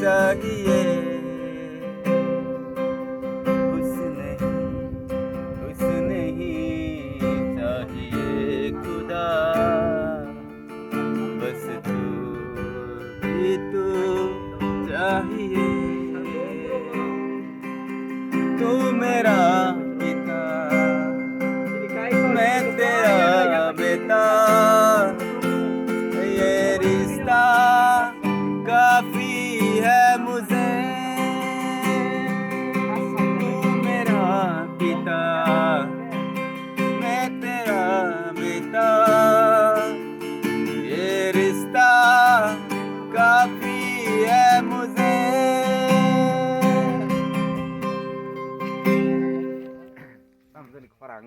चाहिए, कुछ नहीं चाहिए खुदा, बस तू ही तू चाहिए। तू मेरा पिता, मैं तेरा बेटा, ये रिश्ता काफी है मुझे। तू मेरा पिता, मैं तेरा बेटा, ये रिश्ता काफी है मुझे। Parang